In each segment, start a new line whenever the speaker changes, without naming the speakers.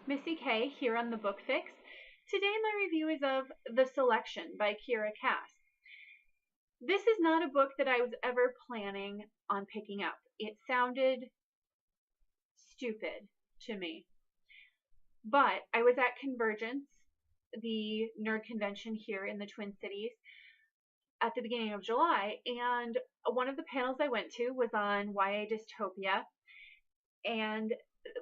Missy K here on the Book Fix. Today my review is of The Selection by Kiera. This is not a book that I was ever planning on picking up. It sounded stupid to me. But I was at Convergence, the nerd convention here in the Twin Cities, at the beginning of July, and one of the panels I went to was on YA dystopia, and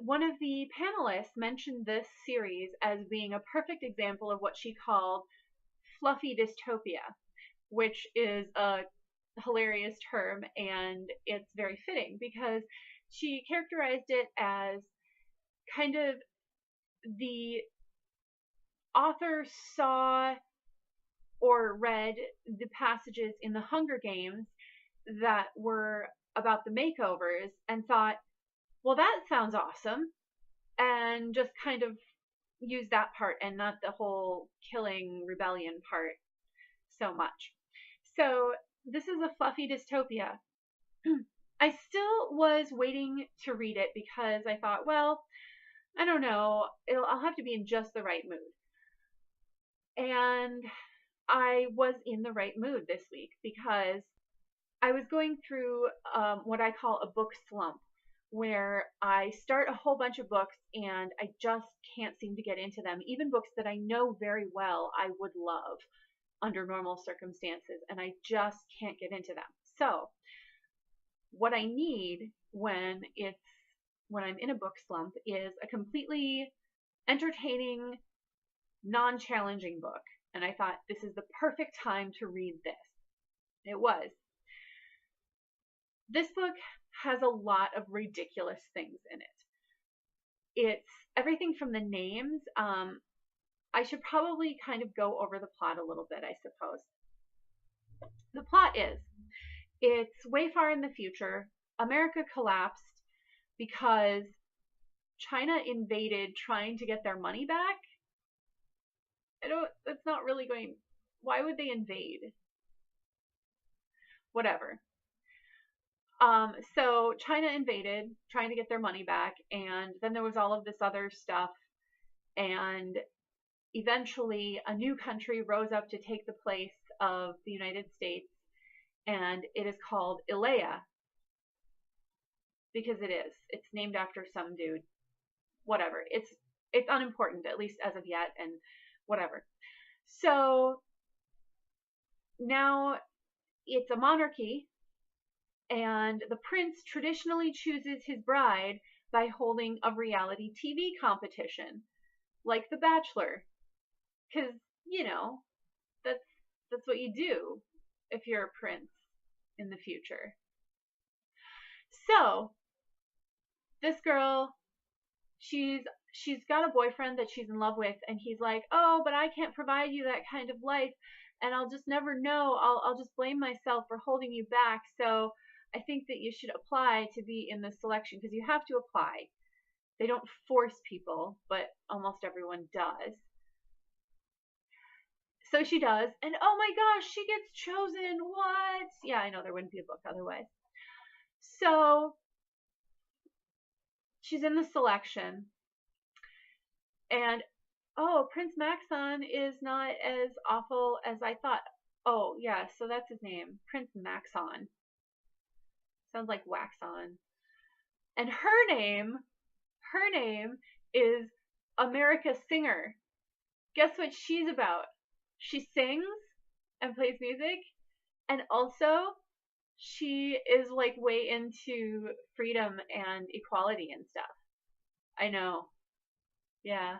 one of the panelists mentioned this series as being a perfect example of what she called fluffy dystopia, which is a hilarious term, and it's very fitting because she characterized it as kind of the author saw or read the passages in the Hunger Games that were about the makeovers and thought, well, that sounds awesome, and just kind of use that part and not the whole killing rebellion part so much. So this is a fluffy dystopia. I still was waiting to read it because I thought, well, I don't know, I'll have to be in just the right mood. And I was in the right mood this week because I was going through what I call a book slump, where I start a whole bunch of books and I just can't seem to get into them, even books that I know very well I would love under normal circumstances, and I just can't get into them. So what I need when I'm in a book slump is a completely entertaining, non-challenging book. And I thought, this is the perfect time to read this. It was. This book has a lot of ridiculous things in it. It's everything from the names. I should probably kind of go over the plot a little bit, I suppose. The plot is, it's way far in the future. America collapsed because China invaded trying to get their money back. That's not really going, why would they invade? Whatever. So China invaded, trying to get their money back, and then there was all of this other stuff, and eventually a new country rose up to take the place of the United States, and it is called Ilea, because it is. It's named after some dude. Whatever. It's unimportant, at least as of yet, and whatever. So now it's a monarchy, and the prince traditionally chooses his bride by holding a reality TV competition, like The Bachelor, because, you know, that's what you do if you're a prince in the future. So this girl, she's got a boyfriend that she's in love with, and he's like, oh, but I can't provide you that kind of life, and I'll just never know. I'll just blame myself for holding you back. So I think that you should apply to be in the selection, because you have to apply. They don't force people, but almost everyone does. So she does, and oh my gosh, she gets chosen. What? Yeah, I know, there wouldn't be a book otherwise. So she's in the selection, and oh, Prince Maxon is not as awful as I thought. Oh, yeah, so that's his name, Prince Maxon. Sounds like wax on. And her name is America Singer. Guess what she's about? She sings and plays music, and also she is like way into freedom and equality and stuff. I know. Yeah.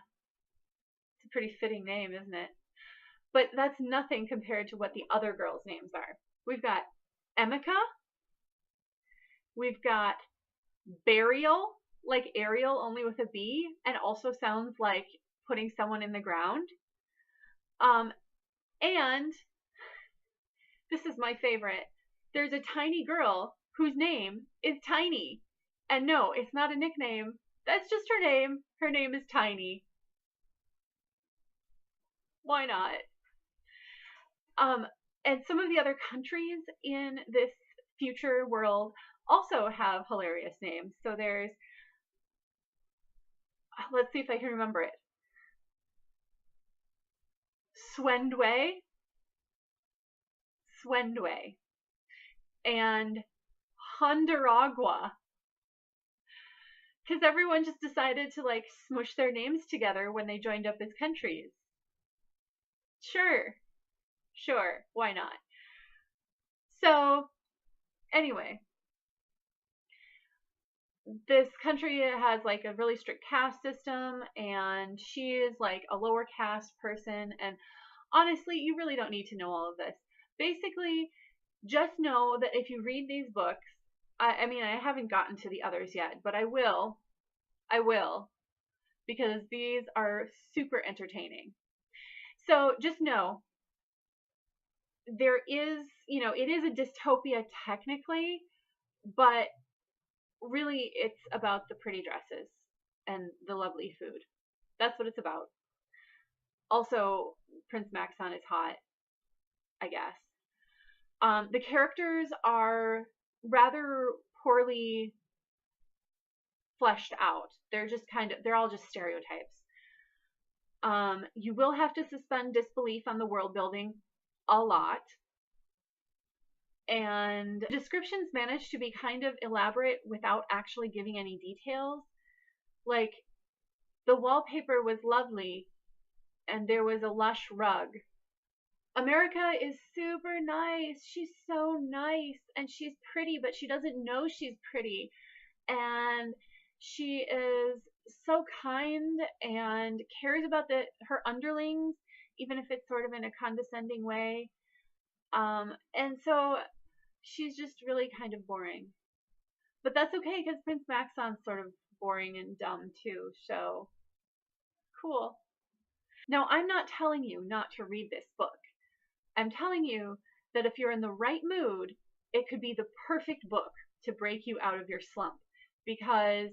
It's a pretty fitting name, isn't it? But that's nothing compared to what the other girls' names are. We've got Emika. We've got Burial, like Ariel, only with a B, and also sounds like putting someone in the ground. And this is my favorite. There's a tiny girl whose name is Tiny. And no, it's not a nickname. That's just her name. Her name is Tiny. Why not? And some of the other countries in this future world also have hilarious names. So there's let's see if I can remember it. Swendway, Swendway, and Hondaragua, because everyone just decided to like smush their names together when they joined up as countries. Sure, sure, why not? So, anyway, this country has like a really strict caste system, and she is like a lower caste person. And honestly, you really don't need to know all of this. Basically, just know that if you read these books, I mean, I haven't gotten to the others yet, but I will. I will, because these are super entertaining. So just know there is, it is a dystopia technically, but really it's about the pretty dresses and the lovely food. That's what it's about. Also, Prince Maxon is hot, I guess. The characters are rather poorly fleshed out. They're all just stereotypes. You will have to suspend disbelief on the world building a lot. And descriptions manage to be kind of elaborate without actually giving any details. Like, the wallpaper was lovely and there was a lush rug. America is super nice. She's so nice and she's pretty, but she doesn't know she's pretty. And she is so kind and cares about her underlings, even if it's sort of in a condescending way. And so she's just really kind of boring. But that's okay because Prince Maxon's sort of boring and dumb too, so cool. Now, I'm not telling you not to read this book. I'm telling you that if you're in the right mood, it could be the perfect book to break you out of your slump, because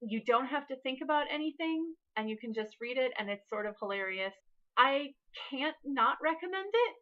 you don't have to think about anything and you can just read it and it's sort of hilarious. I can't not recommend it.